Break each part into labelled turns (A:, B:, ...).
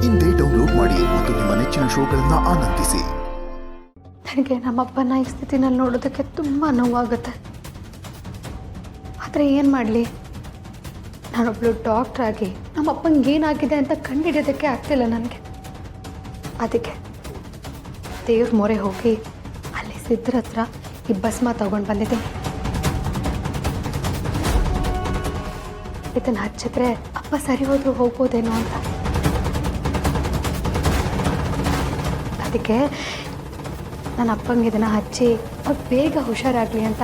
A: ಇಂದೇ ಡೌನ್ಲೋಡ್ ಮಾಡಿ ಮತ್ತು ನಿಮ್ಮ ನೆಚ್ಚಿನ ಶೋಗಳನ್ನು ಆನಂದಿಸಿ.
B: ನನಗೆ ನಮ್ಮಪ್ಪನ ಈ ಸ್ಥಿತಿನಲ್ಲಿ ನೋಡೋದಕ್ಕೆ ತುಂಬ ನೋವಾಗುತ್ತೆ. ಆದರೆ ಏನು ಮಾಡಲಿ, ನಾನೊಬ್ಳು ಡಾಕ್ಟ್ರಾಗಿ ನಮ್ಮಪ್ಪಂಗೆ ಏನಾಗಿದೆ ಅಂತ ಕಂಡುಹಿಡಿಯೋದಕ್ಕೆ ಆಗ್ತಿಲ್ಲ ನನಗೆ. ಅದಕ್ಕೆ ದೇವ್ರ ಮೊರೆ ಹೋಗಿ ಅಲ್ಲಿ ಸಿದ್ಧರ ಹತ್ರ ಈ ಭಸ್ಮ ತಗೊಂಡು ಬಂದಿದ್ದೀನಿ. ಇದನ್ನು ಹಚ್ಚಿದ್ರೆ ಅಪ್ಪ ಸರಿ ಹೋದ್ರು ಹೋಗ್ಬೋದೇನೋ ಅಂತ. ಅದಕ್ಕೆ ನನ್ನ ಅಪ್ಪಂಗೆ ಇದನ್ನು ಹಚ್ಚಿ ಅವ್ರು ಬೇಗ ಹುಷಾರಾಗಲಿ ಅಂತ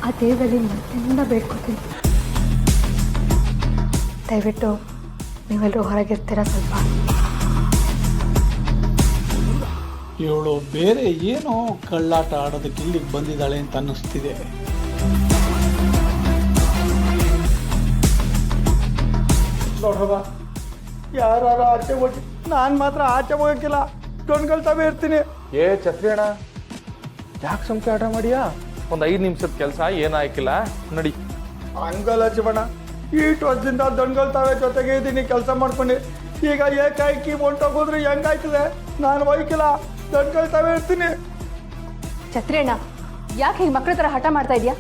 B: ಆ ದೇವರಲ್ಲಿ ಮನಸ್ಸಿಂದ ಬೇಡ್ಕೊತೀನಿ. ದಯವಿಟ್ಟು ನೀವೆಲ್ಲರೂ ಹೊರಗಿರ್ತೀರ ಸ್ವಲ್ಪ.
C: ಇವಳು ಬೇರೆ ಏನೋ ಕಳ್ಳಾಟ ಆಡೋದಕ್ಕೆ ಇಲ್ಲಿಗೆ ಬಂದಿದ್ದಾಳೆ ಅಂತ ಅನ್ನಿಸ್ತಿದೆ. ನೋಡ್ರವ, ಯಾರು ಆಚೆ ಹೋಗಿ, ನಾನು ಮಾತ್ರ ಆಚೆ ಹೋಗಕ್ಕಿಲ್ಲ, ತೊಣ್ಕೊಳ್ತಾವೆ ಇರ್ತೀನಿ.
D: ಏ ಛತ್ರಿ ಅಣ್ಣ, ಯಾಕೆ ಸಂಖ್ಯೆ ಆಟ ಮಾಡಿಯಾ? ಒಂದು 5 ನಿಮಿಷದ ಕೆಲಸ ಏನಾಯ್ಕಿಲ್ಲ, ನಡಿ.
C: ಹಂಗಲ್ಲ ಶಿವಣ್ಣ, ಈಟು ವರ್ಷದಿಂದ ದೊಣ್ಕೊಳ್ತಾವೆ ಜೊತೆಗೆ ಇದ್ದೀನಿ ಕೆಲಸ ಮಾಡ್ಕೊಂಡು. ಈಗ ಏಕಾಏಕಿ ಹೊಂಟೋಗೋದ್ರೆ ಹೆಂಗಾಯ್ತದೆ? ನಾನು ಹೋಯ್ಕಿಲ್ಲ, ದೊಣ್ಕೊಳ್ತಾವೆ ಇರ್ತೀನಿ.
E: ಛತ್ರಿ ಅಣ್ಣ, ಯಾಕೆ ಹೀಗೆ ಮಕ್ಕಳ ಥರ ಹಠ ಮಾಡ್ತಾ ಇದೆಯಾ?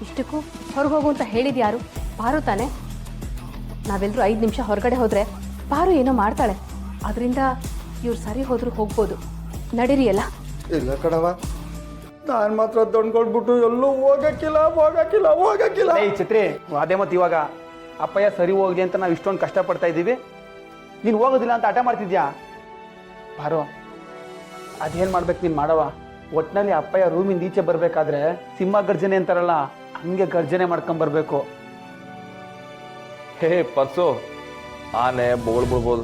E: ಇಷ್ಟಕ್ಕೂ ಹೊರಗೆ ಹೋಗು ಅಂತ ಹೇಳಿದ್ಯಾರು? ಪಾರು ತಾನೆ. ನಾವೆಲ್ಲರೂ 5 ನಿಮಿಷ ಹೊರಗಡೆ ಹೋದರೆ ಪಾರು ಏನೋ ಮಾಡ್ತಾಳೆ, ಅದರಿಂದ ಇವ್ರು ಸರಿ ಹೋದರೂ ಹೋಗ್ಬೋದು. ನಡೀರಿ ಅಲ್ಲ.
C: ಇಲ್ಲ ಕಣವ, ನಾನು ಮಾತ್ರ ದೊಣ್ಕೊಳ್ಬಿಟ್ಟು ಎಲ್ಲೂ ಹೋಗಕ್ಕಿಲ್ಲ.
F: ಈ ಚಿತ್ರಿ, ಅದೇ ಮತ್ತೆ ಇವಾಗ ಅಪ್ಪಯ್ಯ ಸರಿ ಹೋಗ್ಲಿ ಅಂತ ನಾವು ಇಷ್ಟೊಂದು ಕಷ್ಟಪಡ್ತಾ ಇದ್ದೀವಿ, ನೀನು ಹೋಗೋದಿಲ್ಲ ಅಂತ ಹಠ ಮಾಡ್ತಿದ್ಯಾ? ಬಾರೋ, ಅದೇನು ಮಾಡ್ಬೇಕು ನೀನು ಮಾಡವ. ಒಟ್ಟಿನಲ್ಲಿ ಅಪ್ಪಯ್ಯ ರೂಮಿಂದ ಈಚೆ ಬರಬೇಕಾದ್ರೆ ಸಿಂಹ ಗರ್ಜನೆ ಅಂತಾರಲ್ಲ, ಹಂಗೆ ಗರ್ಜನೆ ಮಾಡ್ಕೊಂಬರ್ಬೇಕು.
D: ಹೇ ಪರ್ಸು, ಆನೆ ಬೋಳ್ಬಿಡ್ಬೋದು,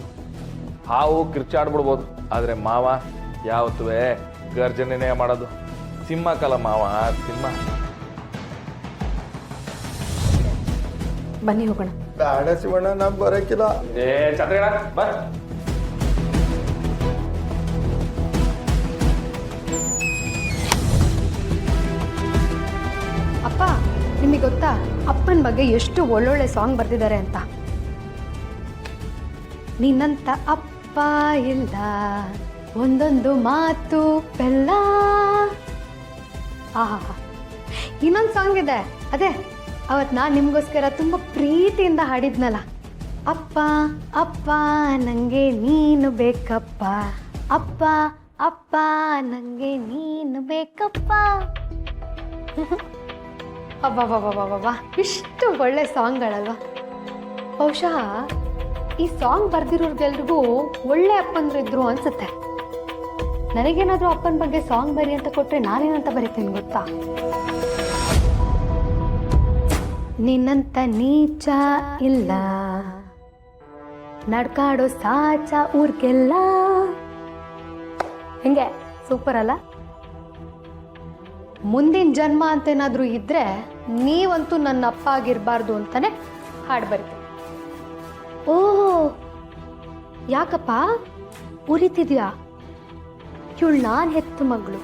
D: ಹಾವು ಕಿರ್ಚಾಡ್ಬಿಡ್ಬೋದು, ಆದರೆ ಮಾವ ಯಾವತ್ತುವೆ ಗರ್ಜನೆನೇ ಮಾಡೋದು. ಸಿಂಹ ಕಾಲ ಮಾವ, ಸಿಂಹ.
E: ಬನ್ನಿ ಹೋಗೋಣ.
C: ಬೇಡ ಶಿವಣ್ಣ, ನಾನು ಬರೋಕ್ಕಿಲ್ಲ.
D: ಏ ಛತ್ರಿ ಅಣ್ಣ, ಬಾ.
B: ಅಪ್ಪ, ನಿಮಗೆ ಗೊತ್ತಾ ಅಪ್ಪನ ಬಗ್ಗೆ ಎಷ್ಟು ಒಳ್ಳೊಳ್ಳೆ ಸಾಂಗ್ ಬರ್ತಿದ್ದಾರೆ ಅಂತ? ನಿನ್ನಂತ ಅಪ್ಪ ಇಲ್ಲ, ಒಂದೊಂದು ಮಾತು ಬೆಲ್ಲ. ಆಹಾ, ಇನ್ನೊಂದು ಸಾಂಗ್ ಇದೆ, ಅದೇ ಅವತ್ತು ನಾನು ನಿಮಗೋಸ್ಕರ ತುಂಬ ಪ್ರೀತಿಯಿಂದ ಹಾಡಿದ್ನಲ್ಲ, ಅಪ್ಪ ಅಪ್ಪ ನನಗೆ ನೀನು ಬೇಕಪ್ಪ, ಅಪ್ಪ ಅಪ್ಪ ನನಗೆ ನೀನು ಬೇಕಪ್ಪ. ಅಬ್ಬಾ, ಇಷ್ಟು ಒಳ್ಳೆ ಸಾಂಗ್ಗಳಲ್ವ. ಬಹುಶಃ ಈ ಸಾಂಗ್ ಬರ್ದಿರೋರ್ಗೆಲ್ರಿಗೂ ಒಳ್ಳೆ ಅಪ್ಪಂದ್ರಿದ್ರು ಅನ್ಸುತ್ತೆ. ನನಗೇನಾದರೂ ಅಪ್ಪನ ಬಗ್ಗೆ ಸಾಂಗ್ ಬರಿ ಅಂತ ಕೊಟ್ಟರೆ ನಾನೇನಂತ ಬರೀತೀನಿ ಗೊತ್ತಾ? ನಿನ್ನಂತ ನೀಚ ಇಲ್ಲ, ನಡ್ಕಾಡೋ ಸಾಚ ಊರ್ಗೆಲ್ಲ. ಹೆಂಗೆ, ಸೂಪರ್ ಅಲ್ಲ? ಮುಂದಿನ ಜನ್ಮ ಅಂತೇನಾದರೂ ಇದ್ದರೆ ನೀವಂತೂ ನನ್ನ ಅಪ್ಪ ಆಗಿರಬಾರ್ದು ಅಂತಾನೆ ಹಾಡು ಬರೀತೀನಿ. ಓಹೋ, ಯಾಕಪ್ಪ ಉರಿತಿದ್ಯಾ? ಇವಳು ನಾನು ಹೆತ್ತ ಮಗಳು,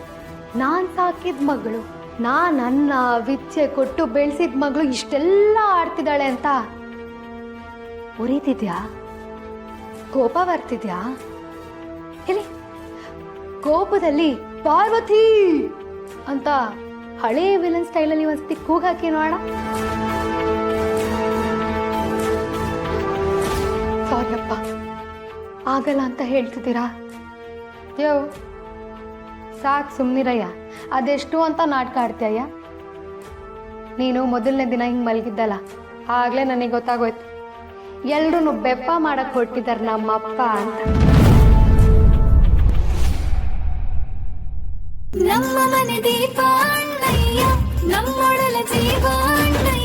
B: ನಾನು ಸಾಕಿದ ಮಗಳು, ನಾನು ಅನ್ನ ವಿದ್ಯೆ ಕೊಟ್ಟು ಬೆಳೆಸಿದ ಮಗಳು ಇಷ್ಟೆಲ್ಲ ಆಡ್ತಿದ್ದಾಳೆ ಅಂತ ಉರಿತಿದ್ಯಾ? ಕೋಪ ಬರ್ತಿದ್ಯಾ? ಹೇಳಿ, ಕೋಪದಲ್ಲಿ ಪಾರ್ವತಿ ಅಂತ ಹಳೇ ವಿಲನ್ ಸ್ಟೈಲಲ್ಲಿ ಒಂದ್ಸತಿ ಕೂಗಾಕಿ ನೋಡ. ಸಾರಿಯಪ್ಪ, ಆಗಲ್ಲ ಅಂತ ಹೇಳ್ತಿದ್ದೀರಾ? ಯೋ ಸಾಕು, ಸುಮ್ಮನಿರಯ್ಯ. ಅದೆಷ್ಟು ಅಂತ ನಾಟಕ ಆಡ್ತೀಯ ನೀನು? ಮೊದಲನೇ ದಿನ ಹಿಂಗೆ ಮಲಗಿದ್ದಲ್ಲ, ಆಗಲೇ ನನಗೆ ಗೊತ್ತಾಗೋಯ್ತು ಎಲ್ರೂ ಬೆಪ್ಪ ಮಾಡಕ್ಕೆ ಹೊರಟಿದ್ದಾರೆ ನಮ್ಮಪ್ಪ ಅಂತ.
G: ನಮ್ಮ ಮನೆ ದೀಪ ಅಣ್ಣಯ್ಯ, ನಮ್ಮೊಡಲ ಜೀವ ಅಣ್ಣಯ್ಯ.